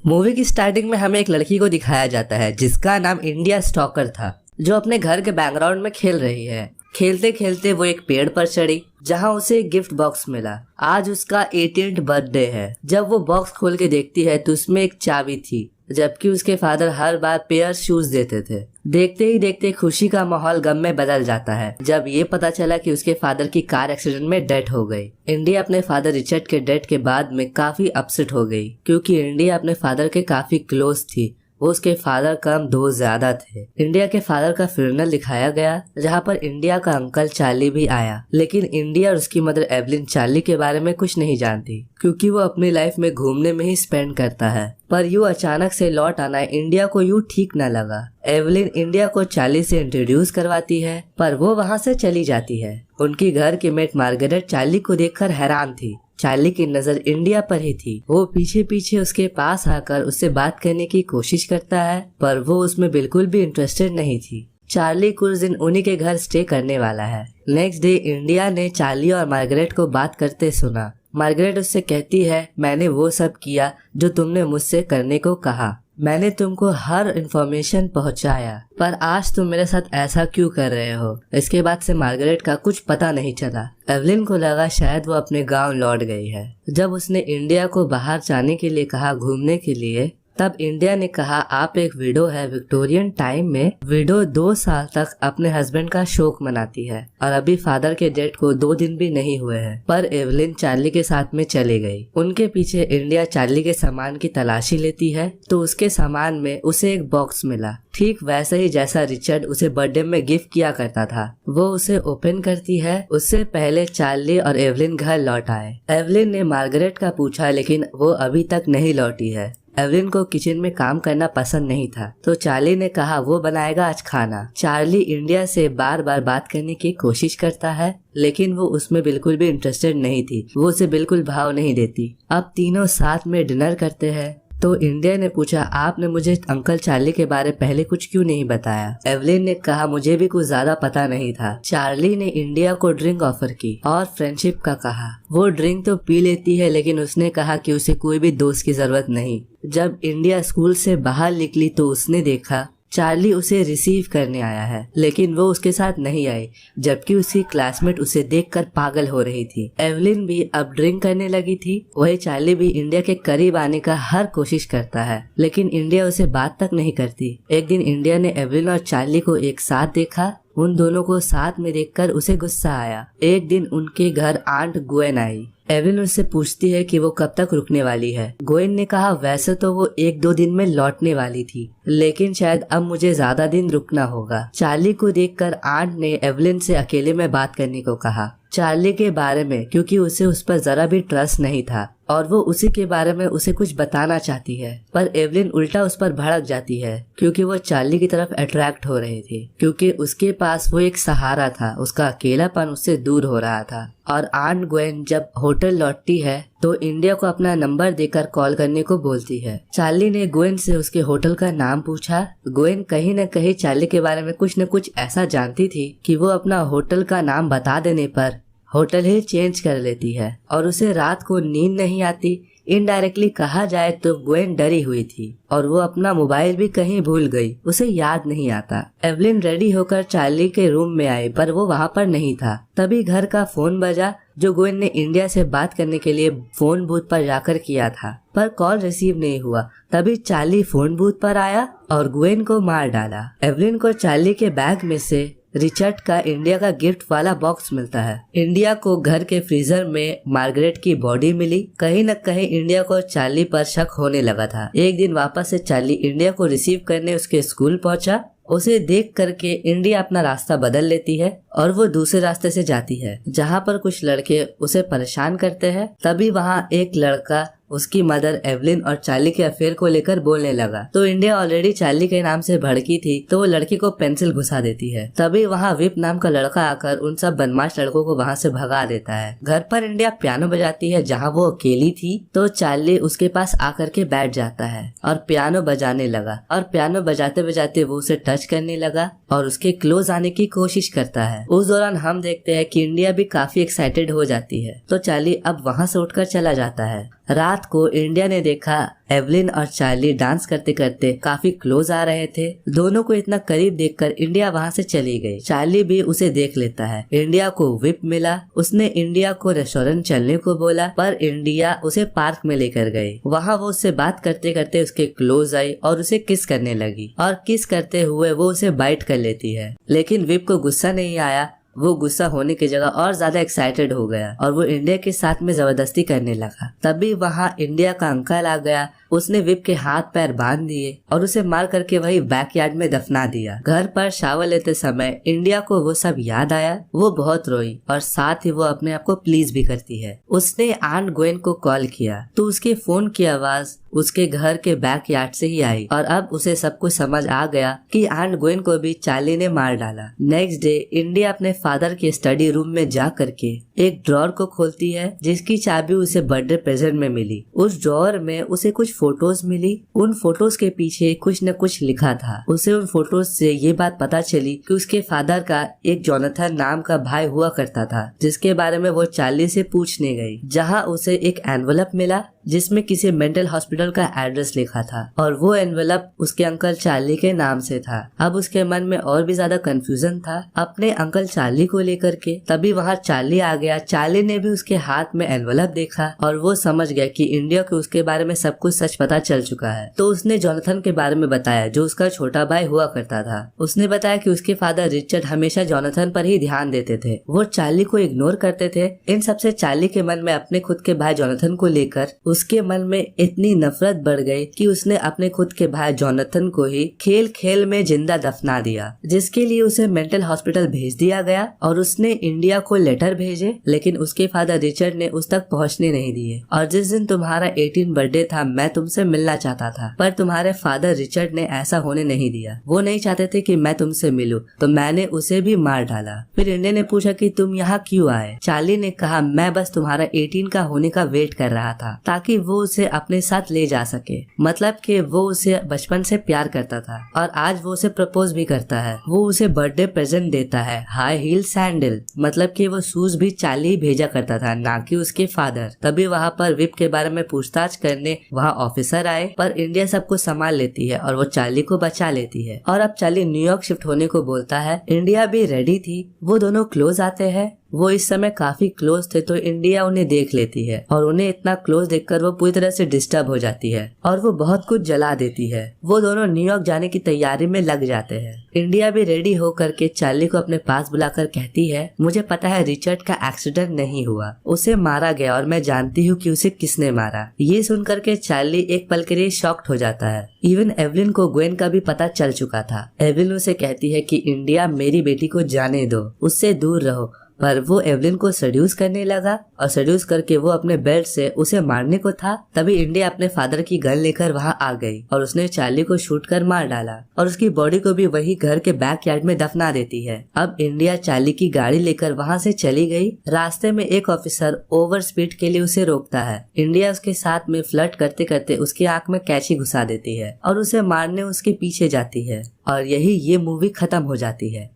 Movie की starting में हमें एक लड़की को दिखाया जाता है जिसका नाम इंडिया स्टॉकर था, जो अपने घर के बैकग्राउंड में खेल रही है। खेलते खेलते वो एक पेड़ पर चढ़ी जहां उसे एक गिफ्ट बॉक्स मिला। आज उसका 18th बर्थडे है। जब वो बॉक्स खोल के देखती है तो उसमें एक चाबी थी, जबकि उसके फादर हर बार पेयर शूज देते थे। देखते ही देखते खुशी का माहौल गम में बदल जाता है जब ये पता चला कि उसके फादर की कार एक्सीडेंट में डेथ हो गई। इंडिया अपने फादर रिचर्ड के डेथ के बाद में काफी अपसेट हो गई, क्योंकि इंडिया अपने फादर के काफी क्लोज थी। वो उसके फादर कम दोस्त ज्यादा थे। इंडिया के फादर का फ्यूनरल दिखाया गया, जहाँ पर इंडिया का अंकल चार्ली भी आया, लेकिन इंडिया और उसकी मदर एवलिन चार्ली के बारे में कुछ नहीं जानती, क्योंकि वो अपनी लाइफ में घूमने में ही स्पेंड करता है। पर यूँ अचानक से लौट आना इंडिया को यूँ ठीक न लगा। एवलिन इंडिया को चार्ली से इंट्रोड्यूस करवाती है, पर वो वहाँ से चली जाती है। उनकी घर की मेट मार्गरेट चार्ली को देखकर हैरान थी। चार्ली की नजर इंडिया पर ही थी। वो पीछे पीछे उसके पास आकर उससे बात करने की कोशिश करता है, पर वो उसमें बिल्कुल भी इंटरेस्टेड नहीं थी। चार्ली कुछ दिन उन्हीं के घर स्टे करने वाला है। नेक्स्ट डे इंडिया ने चार्ली और मार्गरेट को बात करते सुना। मार्गरेट उससे कहती है, मैंने वो सब किया जो तुमने मुझसे करने को कहा। मैंने तुमको हर इन्फॉर्मेशन पहुंचाया, पर आज तुम मेरे साथ ऐसा क्यों कर रहे हो। इसके बाद से मार्गरेट का कुछ पता नहीं चला। एवलिन को लगा शायद वो अपने गांव लौट गई है। जब उसने इंडिया को बाहर जाने के लिए कहा घूमने के लिए, तब इंडिया ने कहा आप एक विडो है। विक्टोरियन टाइम में विडो 2 साल तक अपने हस्बैंड का शोक मनाती है, और अभी फादर के डेथ को 2 दिन भी नहीं हुए हैं। पर एवलिन चार्ली के साथ में चली गई। उनके पीछे इंडिया चार्ली के सामान की तलाशी लेती है, तो उसके सामान में उसे एक बॉक्स मिला, ठीक वैसे ही जैसा रिचर्ड उसे बर्थडे में गिफ्ट किया करता था। वो उसे ओपन करती है। उससे पहले चार्ली और एवलिन घर लौट आए। एवलिन ने मार्गरेट का पूछा, लेकिन वो अभी तक नहीं लौटी है। एवलिन को किचन में काम करना पसंद नहीं था, तो चार्ली ने कहा वो बनाएगा आज खाना। चार्ली इंडिया से बार बार बात करने की कोशिश करता है, लेकिन वो उसमें बिल्कुल भी इंटरेस्टेड नहीं थी। वो उसे बिल्कुल भाव नहीं देती। अब तीनों साथ में डिनर करते हैं, तो इंडिया ने पूछा आपने मुझे अंकल चार्ली के बारे पहले कुछ क्यों नहीं बताया। एवलिन ने कहा मुझे भी कुछ ज्यादा पता नहीं था। चार्ली ने इंडिया को ड्रिंक ऑफर की और फ्रेंडशिप का कहा। वो ड्रिंक तो पी लेती है, लेकिन उसने कहा कि उसे कोई भी दोस्त की जरूरत नहीं। जब इंडिया स्कूल से बाहर निकली तो उसने देखा चार्ली उसे रिसीव करने आया है, लेकिन वो उसके साथ नहीं आई, जबकि उसकी क्लासमेट उसे देखकर पागल हो रही थी। एवलिन भी अब ड्रिंक करने लगी थी। वही चार्ली भी इंडिया के करीब आने का हर कोशिश करता है, लेकिन इंडिया उसे बात तक नहीं करती। एक दिन इंडिया ने एवलिन और चार्ली को एक साथ देखा। उन दोनों को साथ में देखकर उसे गुस्सा आया। एक दिन उनके घर आंट गुएन आई। एवलिन उससे पूछती है कि वो कब तक रुकने वाली है। गुएन ने कहा वैसे तो वो 1-2 दिन में लौटने वाली थी, लेकिन शायद अब मुझे ज्यादा दिन रुकना होगा। चार्ली को देखकर आंट ने एवलिन से अकेले में बात करने को कहा, चार्ली के बारे में, क्योंकि उसे उस पर जरा भी ट्रस्ट नहीं था और वो उसी के बारे में उसे कुछ बताना चाहती है। पर एवलिन उल्टा उस पर भड़क जाती है, क्योंकि वो चार्ली की तरफ अट्रैक्ट हो रही थी, क्योंकि उसके पास वो एक सहारा था। उसका अकेलापन उससे दूर हो रहा था। और आंट गुएन जब होटल लौटती है तो इंडिया को अपना नंबर देकर कॉल करने को बोलती है। चार्ली ने गुएन से उसके होटल का नाम पूछा। गुएन कहीं न कहीं चार्ली के बारे में कुछ न कुछ ऐसा जानती थी कि वो अपना होटल का नाम बता देने पर होटल ही चेंज कर लेती है, और उसे रात को नींद नहीं आती। इनडायरेक्टली कहा जाए तो गुएन डरी हुई थी और वो अपना मोबाइल भी कहीं भूल गई, उसे याद नहीं आता। एवलिन रेडी होकर चार्ली के रूम में आई, पर वो वहाँ पर नहीं था। तभी घर का फोन बजा, जो गुएन ने इंडिया से बात करने के लिए फोन बूथ पर जाकर किया था, पर कॉल रिसीव नहीं हुआ। तभी चार्ली फोन बूथ पर आया और गुएन को मार डाला। एवलिन को चार्ली के बैग में से रिचर्ड का इंडिया का गिफ्ट वाला बॉक्स मिलता है। इंडिया को घर के फ्रीजर में मार्गरेट की बॉडी मिली। कहीं न कहीं इंडिया को चार्ली पर शक होने लगा था। एक दिन वापस से चार्ली इंडिया को रिसीव करने उसके स्कूल पहुंचा। उसे देख करके इंडिया अपना रास्ता बदल लेती है और वो दूसरे रास्ते से जाती है, जहाँ पर कुछ लड़के उसे परेशान करते हैं। तभी वहाँ एक लड़का उसकी मदर एवलिन और चार्ली के अफेयर को लेकर बोलने लगा, तो इंडिया ऑलरेडी चार्ली के नाम से भड़की थी, तो वो लड़की को पेंसिल घुसा देती है। तभी वहाँ विप नाम का लड़का आकर उन सब बदमाश लड़कों को वहाँ से भगा देता है। घर पर इंडिया पियानो बजाती है, जहाँ वो अकेली थी, तो चार्ली उसके पास आकर के बैठ जाता है और पियानो बजाने लगा। और पियानो बजाते बजाते वो उसे टच करने लगा और उसके क्लोज आने की कोशिश करता है। उस दौरान हम देखते हैं कि इंडिया भी काफी एक्साइटेड हो जाती है, तो चार्ली अब वहाँ से उठकर चला जाता है। रात को इंडिया ने देखा एवलिन और चार्ली डांस करते करते काफी क्लोज आ रहे थे। दोनों को इतना करीब देखकर इंडिया वहां से चली गई। चार्ली भी उसे देख लेता है। इंडिया को विप मिला। उसने इंडिया को रेस्टोरेंट चलने को बोला, पर इंडिया उसे पार्क में लेकर गई। वहां वो उससे बात करते करते उसके क्लोज आई और उसे किस करने लगी और किस करते हुए वो उसे बाइट कर लेती है। लेकिन विप को गुस्सा नहीं आया। वो गुस्सा होने की जगह और ज्यादा एक्साइटेड हो गया और वो इंडिया के साथ में जबरदस्ती करने लगा। तभी वहां इंडिया का अंकल आ गया। उसने विप के हाथ पैर बांध दिए और उसे मार करके वही बैकयार्ड में दफना दिया। घर पर शावर लेते समय इंडिया को वो सब याद आया। वो बहुत रोई और साथ ही वो अपने आप को प्लीज भी करती है। उसने आंट ग्वेन को कॉल किया तो उसके फोन की आवाज उसके घर के बैकयार्ड से ही आई और अब उसे सब कुछ समझ आ गया कि आंट ग्वेन को भी चार्ली ने मार डाला। नेक्स्ट डे इंडिया अपने फादर के स्टडी रूम में जा करके एक ड्रॉर को खोलती है जिसकी चाबी उसे बर्थडे प्रेजेंट में मिली। उस ड्रॉर में उसे कुछ फोटोज मिली। उन फोटोज के पीछे कुछ न कुछ लिखा था। उसे उन फोटोज से ये बात पता चली कि उसके फादर का एक जोनाथन नाम का भाई हुआ करता था, जिसके बारे में वो चार्ली से पूछने गई। जहाँ उसे एक एनवलप मिला जिसमें किसी मेंटल हॉस्पिटल का एड्रेस लिखा था और वो एनवलप उसके अंकल चार्ली के नाम से था। अब उसके मन में और भी ज्यादा कंफ्यूजन था अपने अंकल चार्ली को लेकर के। तभी वहाँ चार्ली आ गया। चार्ली ने भी उसके हाथ में एनवलप देखा और वो समझ गया कि इंडिया को उसके बारे में सब कुछ सच पता चल चुका है। तो उसने जोनाथन के बारे में बताया जो उसका छोटा भाई हुआ करता था। उसने बताया कि उसके फादर रिचर्ड हमेशा जोनाथन पर ही ध्यान देते थे, वो चार्ली को इग्नोर करते थे। इन सबसे चार्ली के मन में अपने खुद के भाई जोनाथन को लेकर उसके मन में इतनी नफरत बढ़ गई कि उसने अपने खुद के भाई जोनाथन को ही खेल खेल में जिंदा दफना दिया, जिसके लिए उसे मेंटल हॉस्पिटल भेज दिया गया और उसने इंडिया को लेटर भेजे। लेकिन उसके फादर रिचर्ड ने उस तक पहुंचने नहीं दिए। और जिस दिन तुम्हारा 18 बर्थडे था मैं तुमसे मिलना चाहता था, पर तुम्हारे फादर रिचर्ड ने ऐसा होने नहीं दिया। वो नहीं चाहते थे कि मैं तुमसे मिलूं, तो मैंने उसे भी मार डाला। फिर इंडिया ने पूछा कि तुम यहाँ क्यों आए। चार्ली ने कहा मैं बस तुम्हारा 18 का होने का वेट कर रहा था ताकि वो उसे अपने साथ ले जा सके। मतलब कि वो उसे बचपन से प्यार करता था और आज वो उसे प्रपोज भी करता है। वो उसे बर्थडे प्रेजेंट देता है, हाई हील सैंडल। मतलब कि वो शूज भी चार्ली भेजा करता था, ना कि उसके फादर। तभी वहाँ पर विप के बारे में पूछताछ करने वहाँ ऑफिसर आए, पर इंडिया सब कुछ संभाल लेती है और वो चार्ली को बचा लेती है। और अब चार्ली न्यूयॉर्क शिफ्ट होने को बोलता है। इंडिया भी रेडी थी। वो दोनों क्लोज आते हैं। वो इस समय काफी क्लोज थे तो इंडिया उन्हें देख लेती है और उन्हें इतना क्लोज देखकर वो पूरी तरह से डिस्टर्ब हो जाती है और वो बहुत कुछ जला देती है। वो दोनों न्यूयॉर्क जाने की तैयारी में लग जाते हैं। इंडिया भी रेडी होकर के चार्ली को अपने पास बुलाकर कहती है मुझे पता है रिचर्ड का एक्सीडेंट नहीं हुआ, उसे मारा गया और मैं जानती हूँ कि उसे किसने मारा। ये सुनकर के चार्ली एक पल के लिए शॉक्ड हो जाता है। इवन एवलिन को ग्वेन का भी पता चल चुका था। एवलिन उसे कहती है कि इंडिया मेरी बेटी को जाने दो, उससे दूर रहो, पर वो एवलिन को सेड्यूस करने लगा और सेड्यूस करके वो अपने बेल्ट से उसे मारने को था। तभी इंडिया अपने फादर की गन लेकर वहाँ आ गई और उसने चार्ली को शूट कर मार डाला और उसकी बॉडी को भी वही घर के बैकयार्ड में दफना देती है। अब इंडिया चार्ली की गाड़ी लेकर वहाँ से चली गई। रास्ते में एक ऑफिसर ओवर स्पीड के लिए उसे रोकता है। इंडिया उसके साथ में फ्लर्ट करते करते उसकी आंख में कैंची घुसा देती है और उसे मारने उसके पीछे जाती है और यही ये मूवी खत्म हो जाती है।